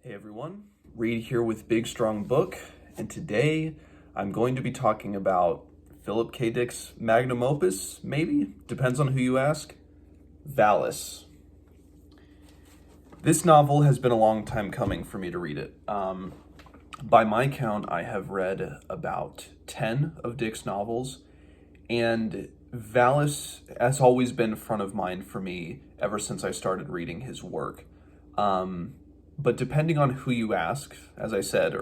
Hey everyone, Reed here with Big Strong Book, and today I'm going to be talking about Philip K. Dick's magnum opus, maybe? Depends on who you ask. Valis. This novel has been a long time coming for me to read it. By my count, I have read about 10 of Dick's novels, and Valis has always been front of mind for me ever since I started reading his work. But depending on who you ask, as I said,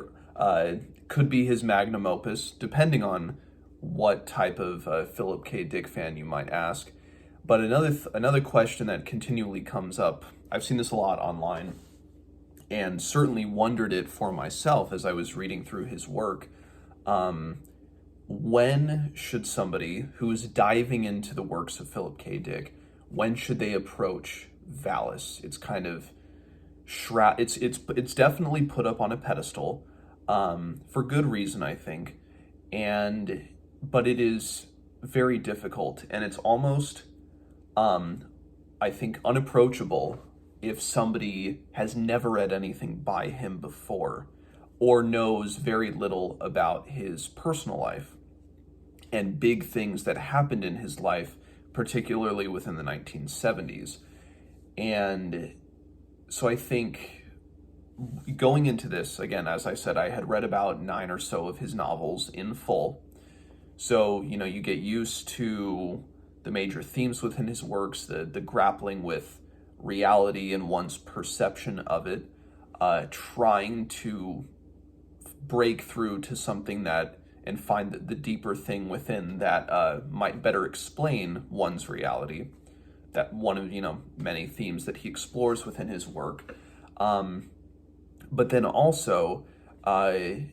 could be his magnum opus, depending on what type of Philip K. Dick fan you might ask. But another question that continually comes up, I've seen this a lot online, and certainly wondered it for myself as I was reading through his work. When should somebody who is diving into the works of Philip K. Dick, when should they approach Valis? It's kind of it's definitely put up on a pedestal, for good reason, I think, but it is very difficult, and it's almost, I think, unapproachable if somebody has never read anything by him before or knows very little about his personal life and big things that happened in his life, particularly within the 1970s. And so I think going into this, again, as I said, I had read about 9 or so of his novels in full. So, you get used to the major themes within his works, the grappling with reality and one's perception of it, trying to break through to something that and find the deeper thing within that might better explain one's reality. That one of many themes that he explores within his work, but then also I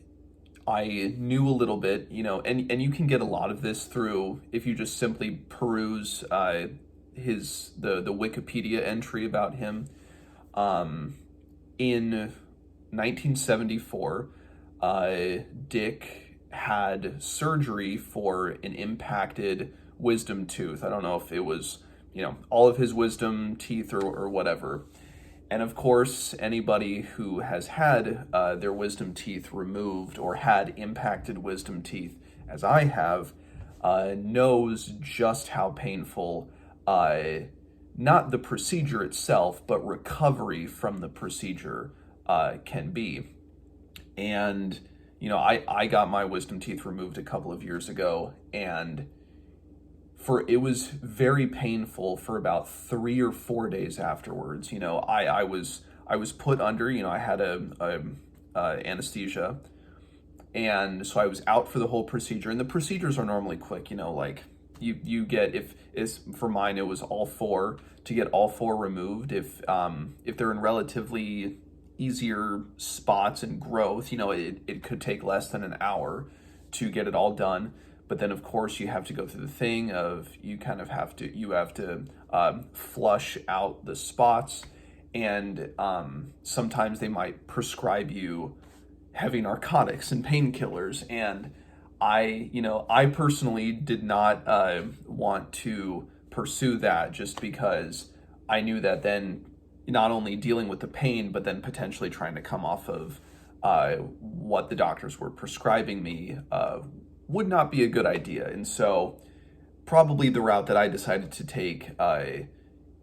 knew a little bit, and you can get a lot of this through if you just simply peruse the Wikipedia entry about him. In 1974, Dick had surgery for an impacted wisdom tooth. I don't know if it was all of his wisdom teeth or whatever. And of course, anybody who has had their wisdom teeth removed or had impacted wisdom teeth, as I have, knows just how painful, not the procedure itself, but recovery from the procedure can be. And, I got my wisdom teeth removed a couple of years ago, and it was very painful for about 3 or 4 days afterwards. I was put under. I had a anesthesia, and so I was out for the whole procedure. And the procedures are normally quick. Like you get, if it's for mine, it was all four to get all four removed. If they're in relatively easier spots and growth, it could take less than an hour to get it all done. But then, of course, you have to go through the thing of you have to flush out the spots, and sometimes they might prescribe you heavy narcotics and painkillers. And I personally did not want to pursue that, just because I knew that then not only dealing with the pain, but then potentially trying to come off of what the doctors were prescribing me would not be a good idea. And so probably the route that I decided to take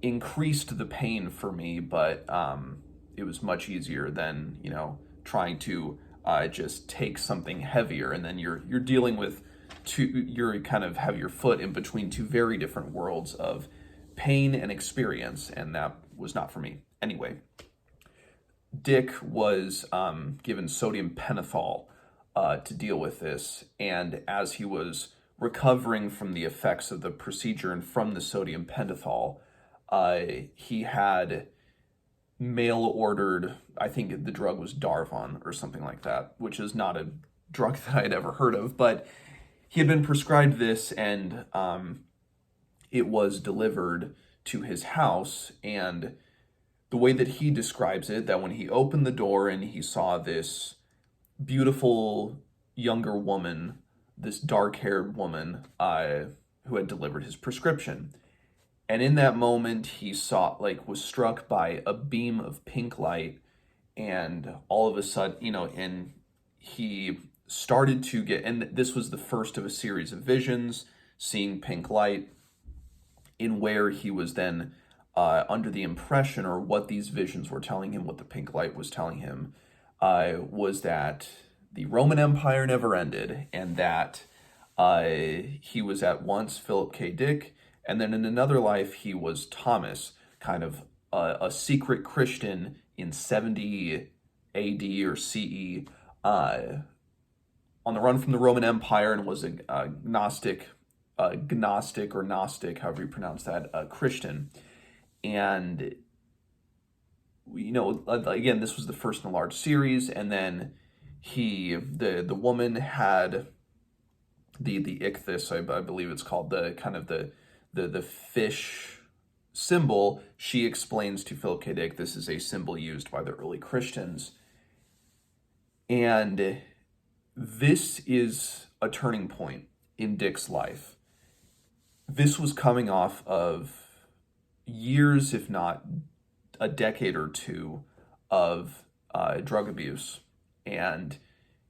increased the pain for me, but it was much easier than, trying to just take something heavier. And then you're dealing with you're kind of have your foot in between two very different worlds of pain and experience. And that was not for me. Anyway, Dick was given sodium pentothal to deal with this, and as he was recovering from the effects of the procedure and from the sodium pentothal, he had mail-ordered, I think the drug was Darvon or something like that, which is not a drug that I had ever heard of, but he had been prescribed this, and it was delivered to his house. And the way that he describes it, that when he opened the door and he saw this beautiful younger woman, this dark-haired woman who had delivered his prescription. And in that moment, he was struck by a beam of pink light, and all of a sudden, and he started to get, and this was the first of a series of visions, seeing pink light, in where he was then under the impression, or what these visions were telling him, what the pink light was telling him, was that the Roman Empire never ended, and that he was at once Philip K. Dick, and then in another life he was Thomas, kind of a secret Christian in 70 AD or CE, on the run from the Roman Empire, and was a Gnostic, or Gnostic, however you pronounce that, Christian. And again, this was the first in a large series, and then the woman had the ichthys, I believe it's called, the kind of the fish symbol. She explains to Philip K. Dick this is a symbol used by the early Christians, and this is a turning point in Dick's life. This was coming off of years, if not a decade or two, of drug abuse. And,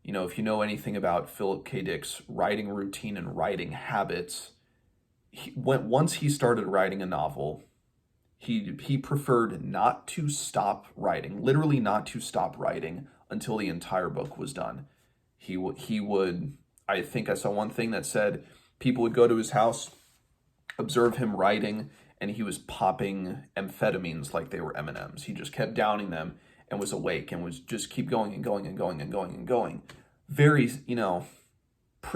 if you know anything about Philip K. Dick's writing routine and writing habits, once he started writing a novel, he preferred not to stop writing, literally not to stop writing until the entire book was done. He would, I think I saw one thing that said people would go to his house, observe him writing, and he was popping amphetamines like they were M&Ms. He just kept downing them and was awake and was just keep going and going and going and going and going. Very,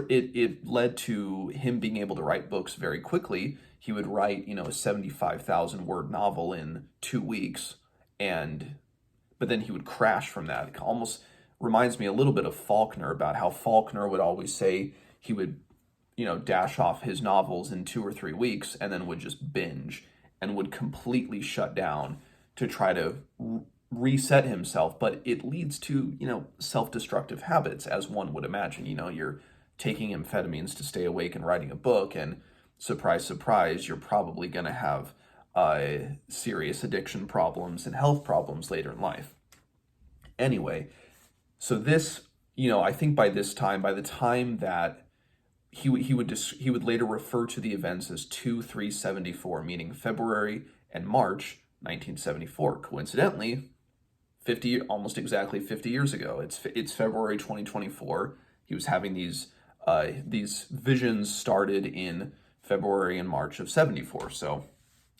it led to him being able to write books very quickly. He would write, a 75,000 word novel in 2 weeks, but then he would crash from that. It almost reminds me a little bit of Faulkner, about how Faulkner would always say he would dash off his novels in 2 or 3 weeks, and then would just binge and would completely shut down to try to reset himself. But it leads to, self-destructive habits, as one would imagine. You're taking amphetamines to stay awake and writing a book, and surprise, surprise, you're probably going to have serious addiction problems and health problems later in life. Anyway, so this, I think by the time that he would later refer to the events as 2-3-74, meaning February and March 1974. Coincidentally, almost exactly 50 years ago. It's February 2024. He was having these visions started in February and March of 74. So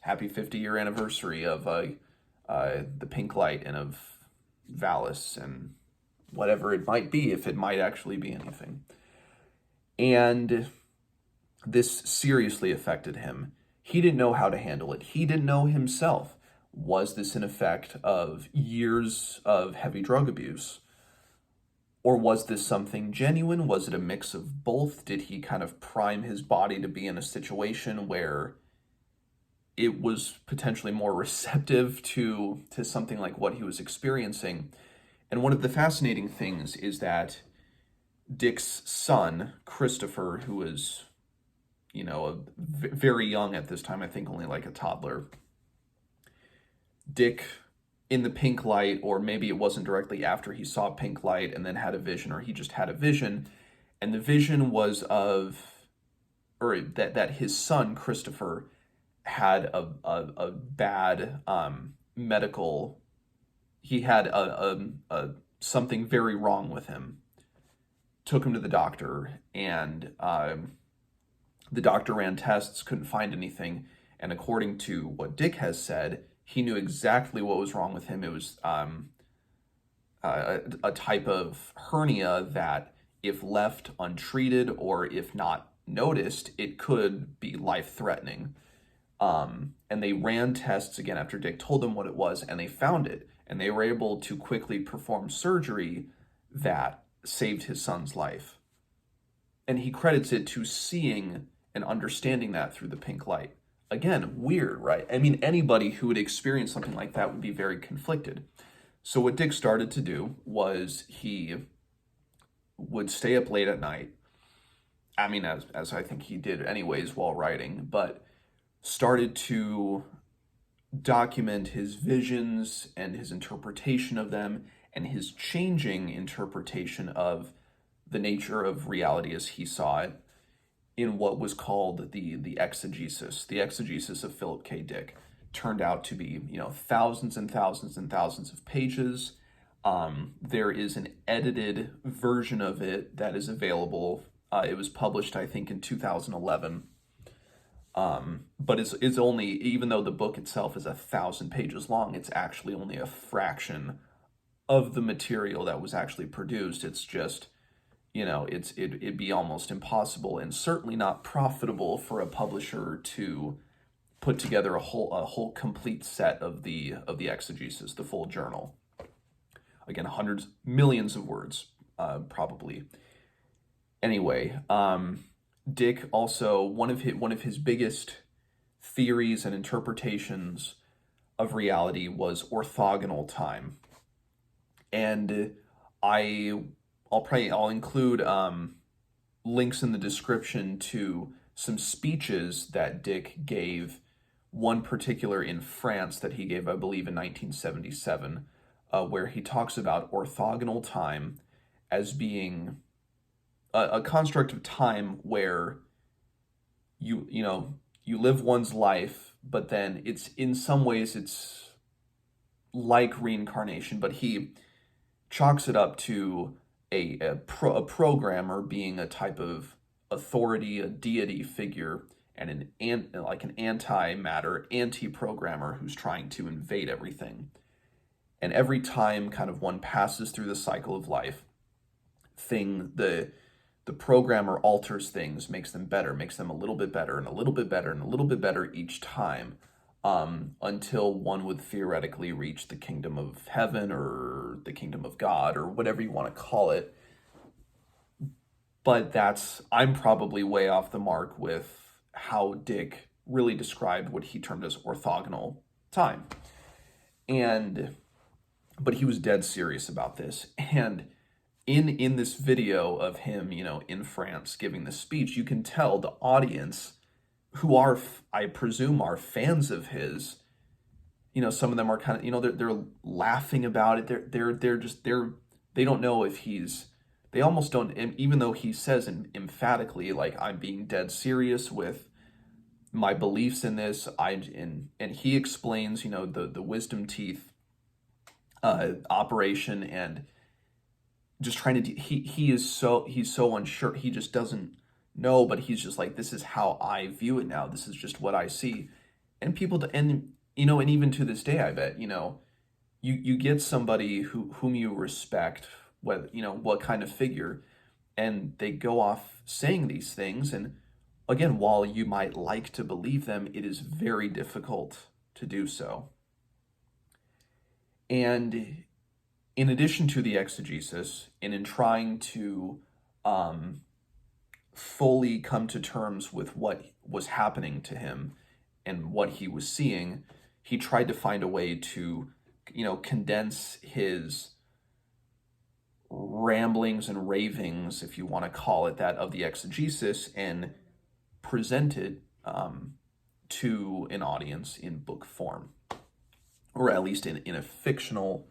happy 50-year anniversary of the pink light and of Valis and whatever it might be, if it might actually be anything. And this seriously affected him. He didn't know how to handle it. He didn't know himself. Was this an effect of years of heavy drug abuse? Or was this something genuine? Was it a mix of both? Did he kind of prime his body to be in a situation where it was potentially more receptive to something like what he was experiencing? And one of the fascinating things is that Dick's son, Christopher, who was, very young at this time, I think only like a toddler, Dick, in the pink light, or maybe it wasn't directly after he saw pink light and then had a vision, or he just had a vision, and the vision was that his son, Christopher, had a bad medical, he had something very wrong with him. Took him to the doctor, and the doctor ran tests, couldn't find anything, and according to what Dick has said, he knew exactly what was wrong with him. It was a type of hernia that, if left untreated or if not noticed, it could be life-threatening. And they ran tests again after Dick told them what it was, and they found it, and they were able to quickly perform surgery that saved his son's life. And he credits it to seeing and understanding that through the pink light. Again, weird, right? I mean, anybody who would experience something like that would be very conflicted. So what Dick started to do was he would stay up late at night. I mean, as I think he did anyways while writing, but started to document his visions and his interpretation of them, and his changing interpretation of the nature of reality as he saw it in what was called the exegesis. The exegesis of Philip K. Dick turned out to be, thousands and thousands and thousands of pages. There is an edited version of it that is available. It was published, I think, in 2011. But it's only, even though the book itself is 1,000 pages long, it's actually only a fraction of the material that was actually produced. It's just, it'd be almost impossible and certainly not profitable for a publisher to put together a whole complete set of the exegesis, the full journal. Again, hundreds, millions of words, probably. Anyway, Dick also, one of his biggest theories and interpretations of reality was orthogonal time. And I'll include links in the description to some speeches that Dick gave, one particular in France that he gave, I believe, in 1977, where he talks about orthogonal time as being a construct of time where you live one's life, but then it's, in some ways, it's like reincarnation, but he chalks it up to a programmer being a type of authority, a deity figure, and an antimatter, anti-programmer who's trying to invade everything. And every time kind of one passes through the cycle of life, the programmer alters things, makes them better, makes them a little bit better, and a little bit better, and a little bit better each time, until one would theoretically reach the kingdom of heaven or the kingdom of God or whatever you want to call it. But I'm probably way off the mark with how Dick really described what he termed as orthogonal time. But he was dead serious about this. And in this video of him, in France giving this speech, you can tell the audience, who are, I presume, are fans of his, some of them are kind of, they're laughing about it. They don't know if they almost don't, even though he says emphatically, like, I'm being dead serious with my beliefs in this. And he explains, the wisdom teeth operation, and just trying to, he's so unsure. He just doesn't know, but he's just like, this is how I view it now. This is just what I see. And people, and even to this day, I bet, you get somebody whom you respect, what kind of figure, and they go off saying these things. And again, while you might like to believe them, it is very difficult to do so. And in addition to the exegesis, and in trying to fully come to terms with what was happening to him and what he was seeing, he tried to find a way to, condense his ramblings and ravings, if you want to call it that, of the exegesis, and present it to an audience in book form, or at least in a fictional,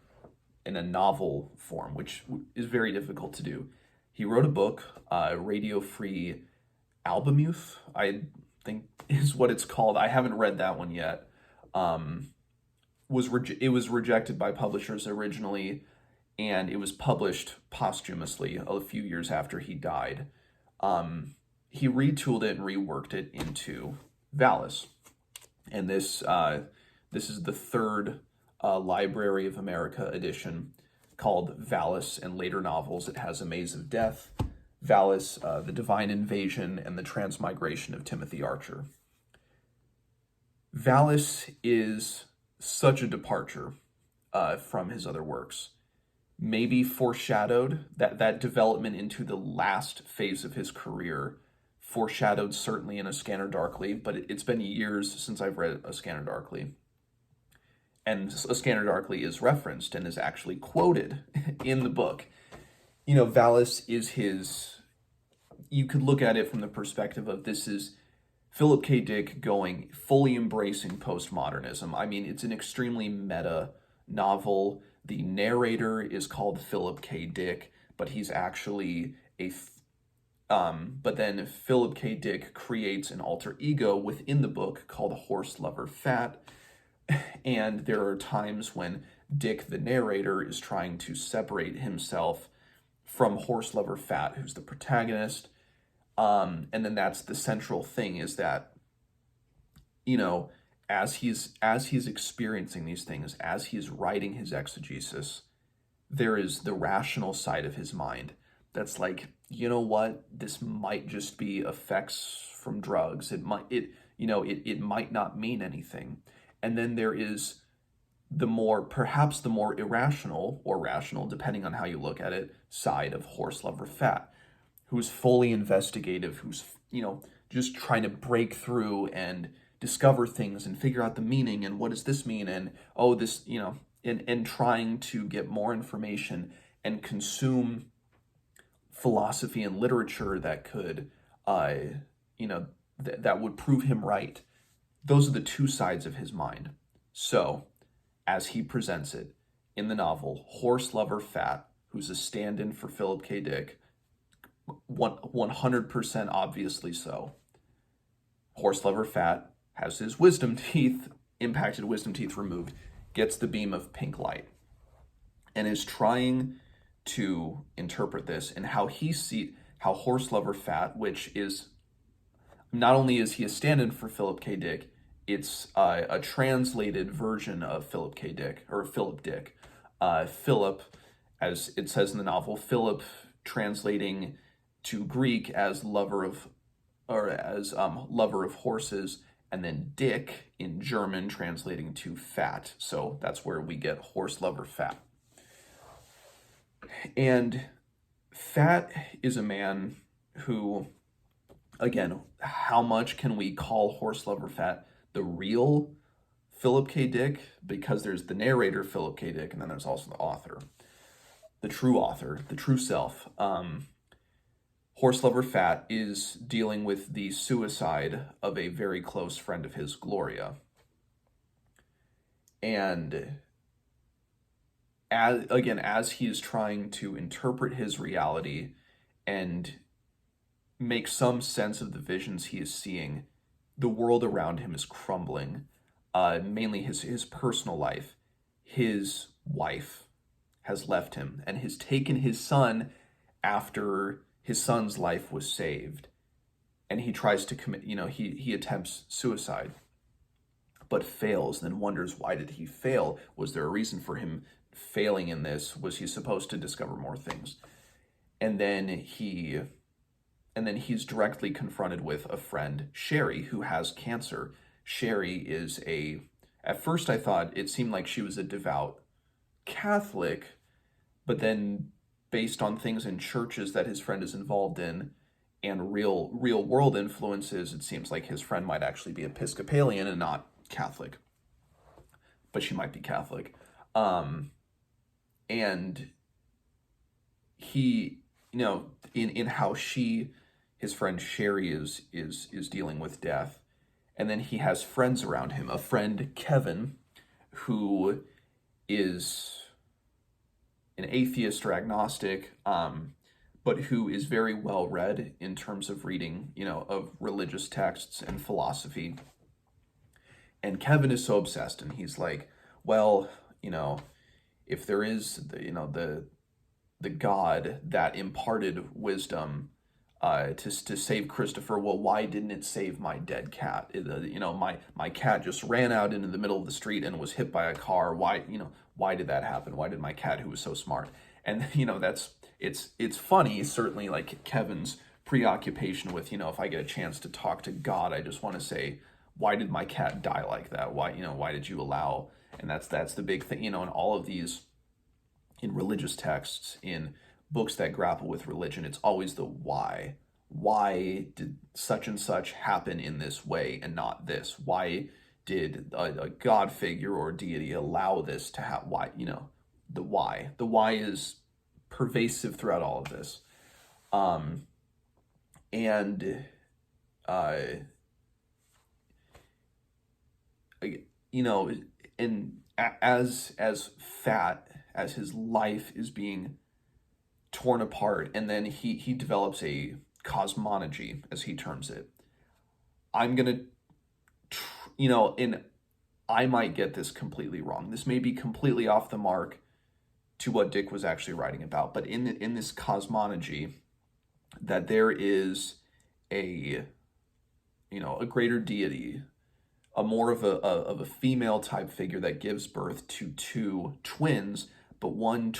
in a novel form, which is very difficult to do. He wrote a book, Radio Free Albemuth, I think is what it's called. I haven't read that one yet. It was rejected by publishers originally, and it was published posthumously a few years after he died. He retooled it and reworked it into Valis, and this is the third Library of America edition, called Valis and Later Novels. It has A Maze of Death, Valis, The Divine Invasion, and The Transmigration of Timothy Archer. Valis is such a departure from his other works. Maybe foreshadowed that development into the last phase of his career, foreshadowed certainly in A Scanner Darkly, but it's been years since I've read A Scanner Darkly. And A Scanner Darkly is referenced and is actually quoted in the book. Valis is you could look at it from the perspective of, this is Philip K. Dick fully embracing postmodernism. I mean, it's an extremely meta novel. The narrator is called Philip K. Dick, but he's actually but then Philip K. Dick creates an alter ego within the book called Horselover Fat, and there are times when Dick, the narrator, is trying to separate himself from Horselover Fat, who's the protagonist. And then that's the central thing, is that, you know, as he's experiencing these things, as he's writing his exegesis, there is the rational side of his mind that's like, you know what, this might just be effects from drugs. It might not mean anything. And then there is perhaps the more irrational or rational, depending on how you look at it, side of Horselover Fat, who's fully investigative, who's, just trying to break through and discover things and figure out the meaning and what does this mean, and this, and trying to get more information and consume philosophy and literature that could, that would prove him right. Those are the two sides of his mind. So, as he presents it in the novel, Horselover Fat, who's a stand-in for Philip K. Dick, 100% obviously so. Horselover Fat has his impacted wisdom teeth removed, gets the beam of pink light, and is trying to interpret this and how Horselover Fat, which is, not only is he a stand-in for Philip K. Dick, it's a translated version of Philip K. Dick, or Philip Dick. Philip, as it says in the novel, Philip translating to Greek as lover of horses, and then Dick in German translating to fat. So that's where we get Horselover Fat. And Fat is a man who, again, how much can we call Horselover Fat the real Philip K. Dick? Because there's the narrator, Philip K. Dick, and then there's also the author, the true self. Horselover Fat is dealing with the suicide of a very close friend of his, Gloria. And as he is trying to interpret his reality and make some sense of the visions he is seeing, the world around him is crumbling. Mainly his personal life. His wife has left him and has taken his son after his son's life was saved. And he tries to commit, he attempts suicide, but fails, and then wonders, why did he fail? Was there a reason for him failing in this? Was he supposed to discover more things? And then he's directly confronted with a friend, Sherry, who has cancer. Sherry is at first I thought it seemed like she was a devout Catholic, but then based on things in churches that his friend is involved in and real world influences, it seems like his friend might actually be Episcopalian and not Catholic. But she might be Catholic. And he, in how his friend Sherry is dealing with death. And then he has friends around him. A friend, Kevin, who is an atheist or agnostic, but who is very well read in terms of reading, of religious texts and philosophy. And Kevin is so obsessed, and he's like, well, if there is the God that imparted wisdom to save Christopher, well, why didn't it save my dead cat? My cat just ran out into the middle of the street and was hit by a car. Why did that happen? Why did my cat, who was so smart? And it's funny, certainly, like Kevin's preoccupation with, if I get a chance to talk to God, I just want to say, why did my cat die like that? Why did you allow? And that's the big thing, in all of these, in religious texts, in books that grapple with religion, it's always the why. Why did such and such happen in this way and not this? Why did a God figure or deity allow this to happen? Why, the why. The why is pervasive throughout all of this. And as Fat, as his life is being torn apart, and then he develops a cosmology, as he terms it. I'm gonna, and I might get this completely wrong. This may be completely off the mark to what Dick was actually writing about, but in this cosmology, that there is a a greater deity, a more of a female type figure that gives birth to two twins, but one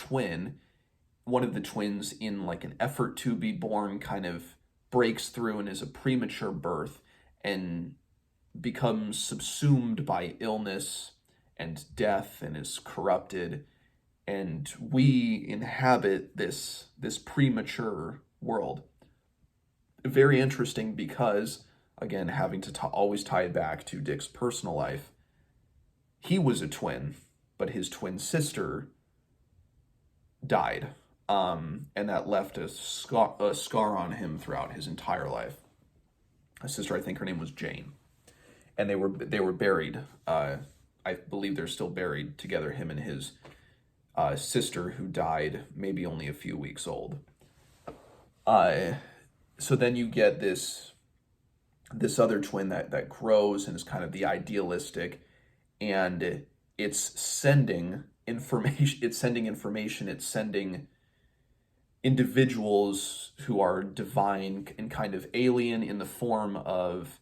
of the twins, in like an effort to be born, kind of breaks through and is a premature birth and becomes subsumed by illness and death and is corrupted, and we inhabit this premature world. Very interesting, because again, having to always tie it back to Dick's personal life, he was a twin, but his twin sister died, and that left a scar on him throughout his entire life. A sister, I think her name was Jane, and they were buried. I believe they're still buried together, him and his sister, who died maybe only a few weeks old. So then you get this other twin that grows and is kind of the idealistic, and it's sending information. It's sending individuals who are divine and kind of alien in the form of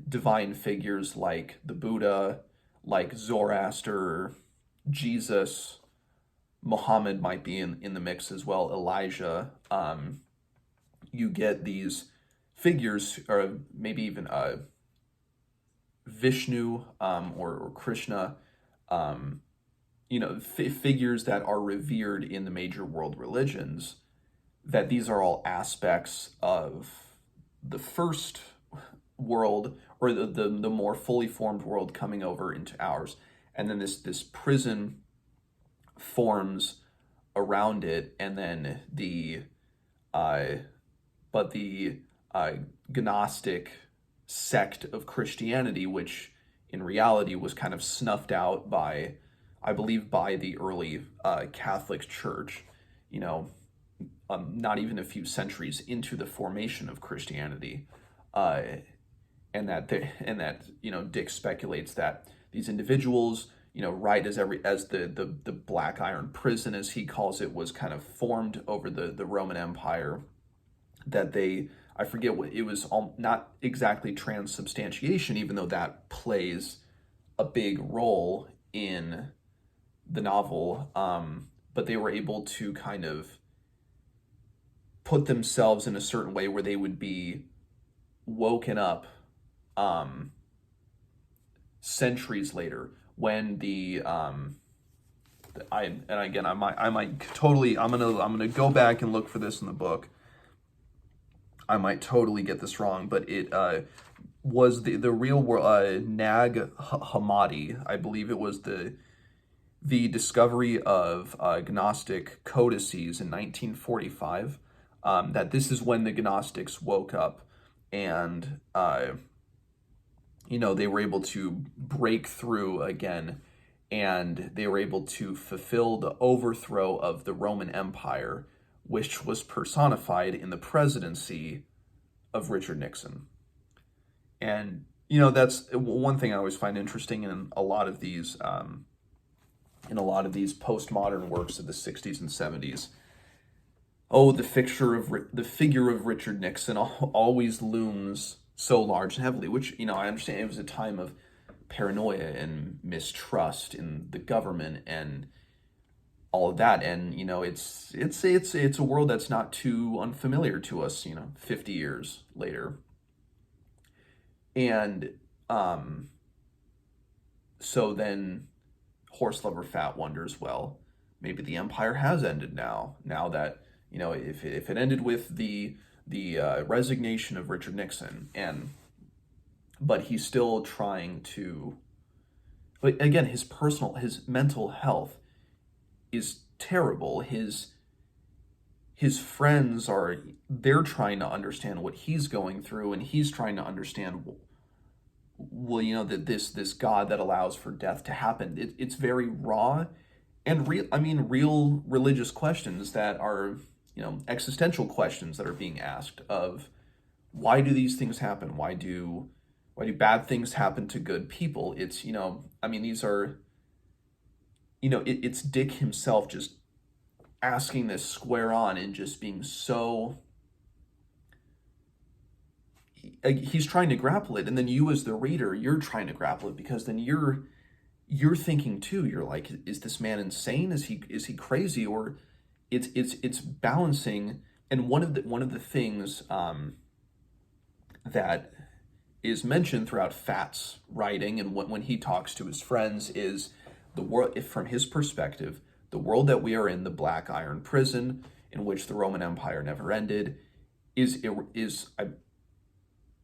divine figures like the Buddha, like Zoroaster, Jesus, Muhammad might be in the mix as well, Elijah. You get these figures, or maybe even Vishnu, or Krishna, figures that are revered in the major world religions, that these are all aspects of the first world, or the more fully formed world coming over into ours. And then this prison forms around it, and then the Gnostic sect of Christianity, which in reality was kind of snuffed out by, I believe, by the early Catholic Church, not even a few centuries into the formation of Christianity, and that Dick speculates that these individuals, right as the Black Iron Prison, as he calls it, was kind of formed over the Roman Empire, that I forget what it was, not exactly transubstantiation, even though that plays a big role in the novel, but they were able to kind of put themselves in a certain way where they would be woken up centuries later, when I'm gonna go back and look for this in the book. I might totally get this wrong, but it was the real world, Nag Hammadi. I believe it was the discovery of Gnostic codices in 1945. That this is when the Gnostics woke up, and they were able to break through again, and they were able to fulfill the overthrow of the Roman Empire, which was personified in the presidency of Richard Nixon. And that's one thing I always find interesting in a lot of these postmodern works of the 60s and 70s. Oh, the figure of Richard Nixon always looms so large and heavily, which I understand it was a time of paranoia and mistrust in the government and all of that, and it's a world that's not too unfamiliar to us 50 years later. And so then Horselover Fat wonders, well, maybe the empire has ended now that if it ended with the resignation of Richard Nixon, but he's still trying to, but again, his mental health is terrible. His friends they're trying to understand what he's going through, and he's trying to understand, that this God that allows for death to happen. It's very raw, and real religious questions that are, existential questions that are being asked of why do these things happen? Why do bad things happen to good people? It's, these are, it's Dick himself just asking this square on and just being so, he's trying to grapple it, and then you as the reader, you're trying to grapple it, because then you're thinking too. You're like, is this man insane? Is he crazy? Or it's balancing. And one of the things that is mentioned throughout Fat's writing, and when he talks to his friends, is the world, if from his perspective, the world that we are in, the Black Iron Prison, in which the Roman Empire never ended,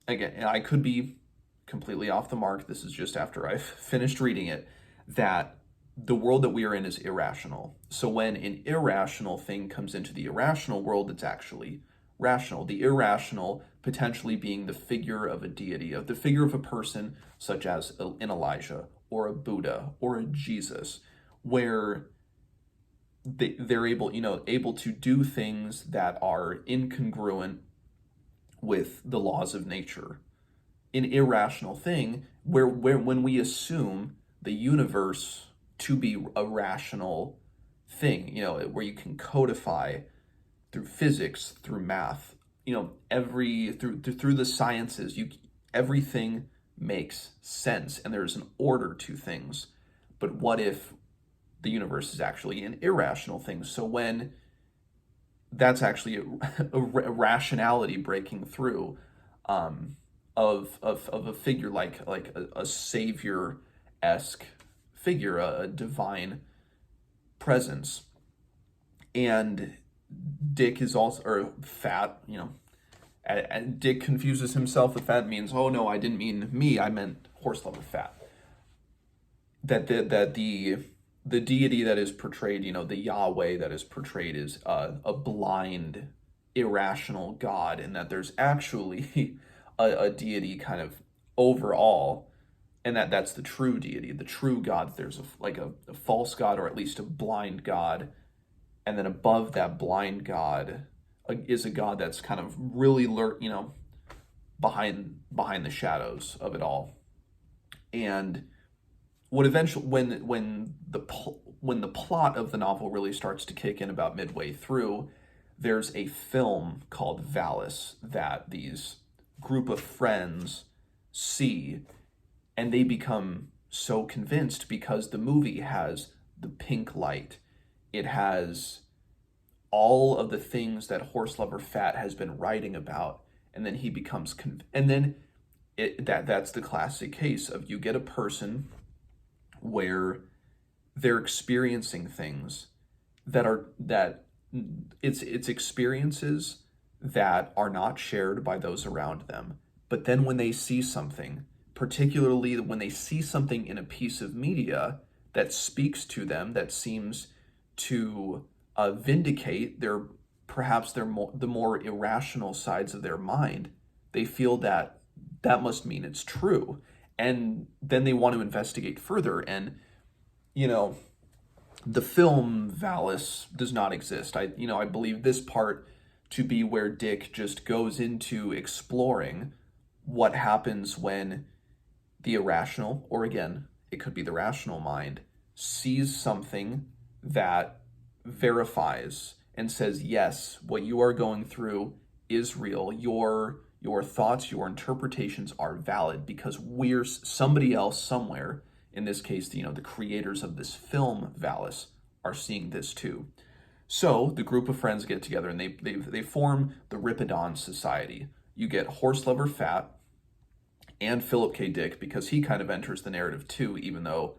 again, and I could be completely off the mark. This is just after I've finished reading it, that the world that we are in is irrational. So when an irrational thing comes into the irrational world, it's actually rational. The irrational potentially being the figure of a deity, of the figure of a person such as an Elijah or a Buddha or a Jesus, where they're able to do things that are incongruent with the laws of nature. An irrational thing where when we assume the universe to be a rational thing, where you can codify through physics, through math, through the sciences, everything makes sense and there's an order to things. But what if the universe is actually an irrational thing? So when that's actually a rationality breaking through, of a figure like a savior-esque figure, a divine presence. And Dick is also, or Fat, and Dick confuses himself with Fat, means, oh no, I didn't mean me, I meant Horselover Fat. That the deity that is portrayed, the Yahweh that is portrayed, is a blind, irrational God, and that there's actually a deity kind of overall, and that's the true deity, the true God. There's a false God, or at least a blind God, and then above that blind God is a God that's kind of really behind the shadows of it all. And what eventually, when the plot of the novel really starts to kick in about midway through, there's a film called Valis that these group of friends see, and they become so convinced because the movie has the pink light. It has all of the things that Horselover Fat has been writing about, and then he becomes and then that's the classic case of, you get a person where they're experiencing things that it's experiences that are not shared by those around them. But then when they see something, particularly when they see something in a piece of media that speaks to them, that seems to vindicate the more irrational sides of their mind, they feel that must mean it's true. And then they want to investigate further. And, the film Valis does not exist. I believe this part to be where Dick just goes into exploring what happens when the irrational, or again, it could be the rational mind, sees something that verifies and says, yes, what you are going through is real. Your thoughts, your interpretations are valid, because we're somebody else somewhere, in this case, the creators of this film Valis, are seeing this too. So the group of friends get together and they form the Ripidon Society. You get Horselover Fat and Philip K. Dick, because he kind of enters the narrative too, even though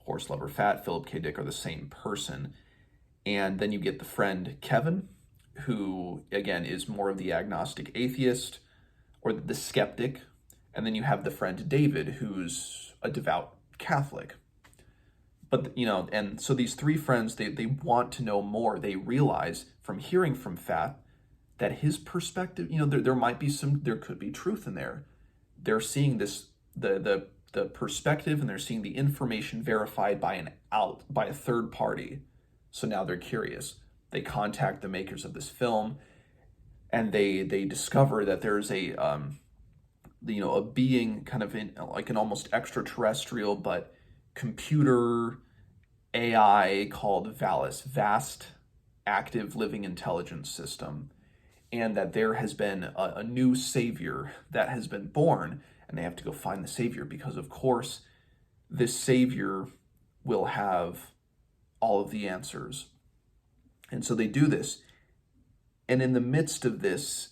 Horselover Fat, Philip K. Dick are the same person. And then you get the friend Kevin, who again is more of the agnostic atheist or the skeptic. And then you have the friend David, who's a devout Catholic. But, and so these three friends, they want to know more. They realize from hearing from Fat that his perspective, there could be truth in there. They're seeing this, the the perspective, and they're seeing the information verified by a third party. So now they're curious. They contact the makers of this film, and they discover that there's a being kind of in like an almost extraterrestrial but computer AI called Valis, Vast Active Living Intelligence System, and that there has been a new savior that has been born, and they have to go find the savior because, of course, this savior will have all of the answers. And so they do this. And in the midst of this,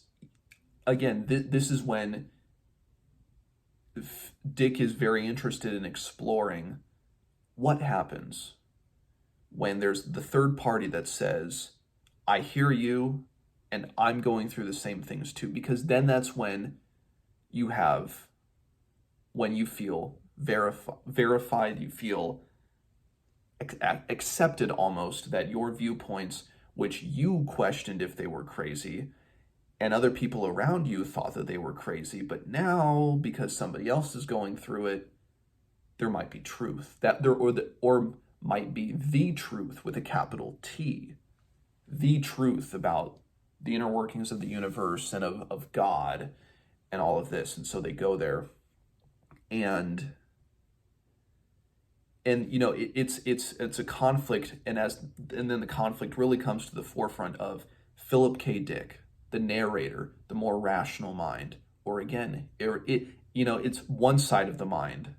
again, this is when Dick is very interested in exploring what happens when there's the third party that says, I hear you, and I'm going through the same things too. Because then that's when you feel verified, you feel accepted almost, that your viewpoints, which you questioned if they were crazy, and other people around you thought that they were crazy, but now, because somebody else is going through it, there might be truth. Or might be the truth with a capital T. The truth about the inner workings of the universe and of God and all of this. And so they go there. And it's a conflict, and then the conflict really comes to the forefront of Philip K. Dick, the narrator, the more rational mind, or again, it's one side of the mind.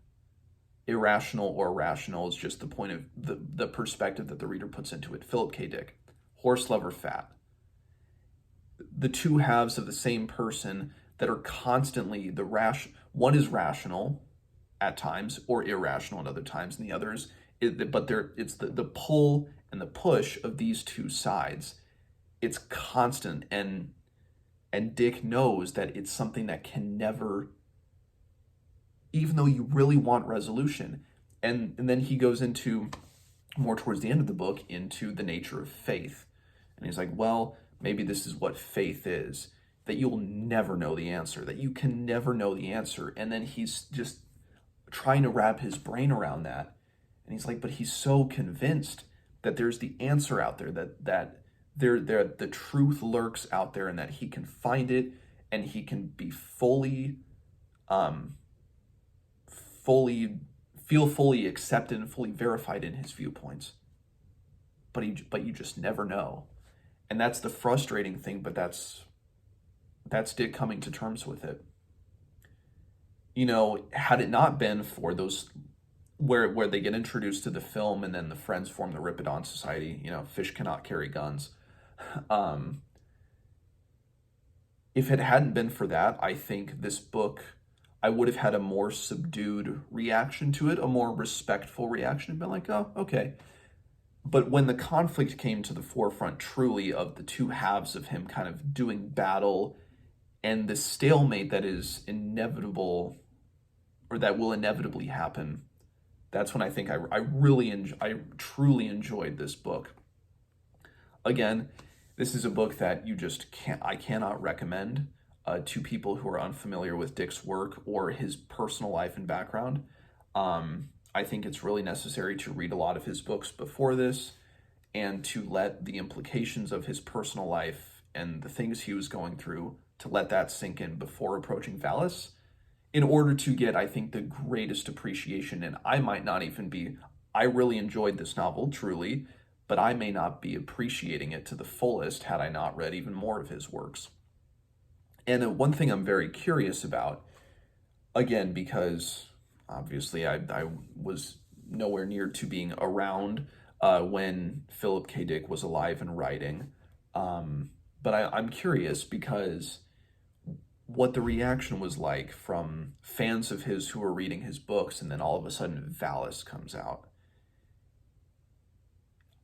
Irrational or rational is just the point of the perspective that the reader puts into it. Philip K. Dick, Horselover Fat. The two halves of the same person that are constantly one is rational at times or irrational at other times, and the others, it's the pull and the push of these two sides. It's constant, and Dick knows that it's something that can never, even though you really want resolution. And then he goes into, more towards the end of the book, into the nature of faith. And he's like, well, maybe this is what faith is, that you'll never know the answer, that you can never know the answer. And then he's just trying to wrap his brain around that. And he's like, but he's so convinced that there's the answer out there, that the truth lurks out there, and that he can find it, and he can be fully accepted and fully verified in his viewpoints. But you just never know. And that's the frustrating thing, but that's Dick coming to terms with it. Had it not been for those where they get introduced to the film, and then the friends form the Ripidon Society, fish cannot carry guns. If it hadn't been for that, I think this book, I would have had a more subdued reaction to it, a more respectful reaction, and been like, oh, okay. But when the conflict came to the forefront truly of the two halves of him kind of doing battle, and the stalemate that is inevitable, or that will inevitably happen, that's when I think I truly enjoyed this book. Again, this is a book that I cannot recommend to people who are unfamiliar with Dick's work or his personal life and background. I think it's really necessary to read a lot of his books before this, and to let the implications of his personal life and the things he was going through, to let that sink in before approaching Valis, in order to get, I think, the greatest appreciation. And I really enjoyed this novel, truly, but I may not be appreciating it to the fullest had I not read even more of his works. And one thing I'm very curious about, again, because obviously I was nowhere near to being around when Philip K. Dick was alive and writing, but I'm curious because what the reaction was like from fans of his who were reading his books, and then all of a sudden Valis comes out.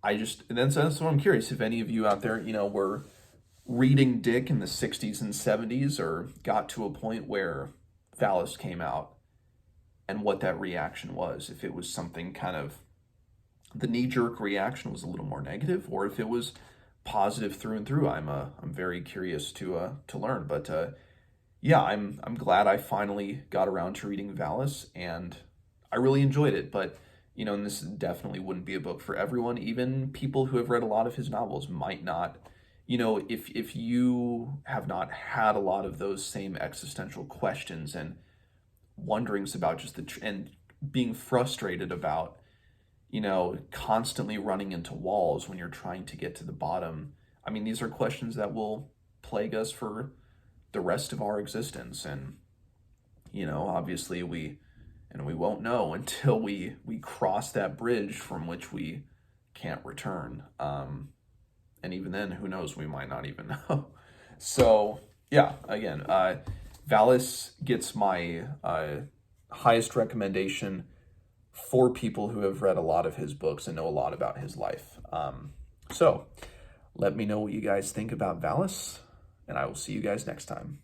And that's what I'm curious, if any of you out there, were reading Dick in the 60s and 70s, or got to a point where Valis came out, and what that reaction was. If it was something kind of, the knee-jerk reaction was a little more negative, or if it was positive through and through. I'm very curious to learn. But yeah, I'm glad I finally got around to reading Valis, and I really enjoyed it, but and this definitely wouldn't be a book for everyone. Even people who have read a lot of his novels might not. If you have not had a lot of those same existential questions and wonderings about just and being frustrated about, constantly running into walls when you're trying to get to the bottom. I mean, these are questions that will plague us for the rest of our existence. And, obviously we won't know until we cross that bridge from which we can't return. And even then, who knows, we might not even know. So, yeah, again, Valis gets my highest recommendation for people who have read a lot of his books and know a lot about his life. So, let me know what you guys think about Valis, and I will see you guys next time.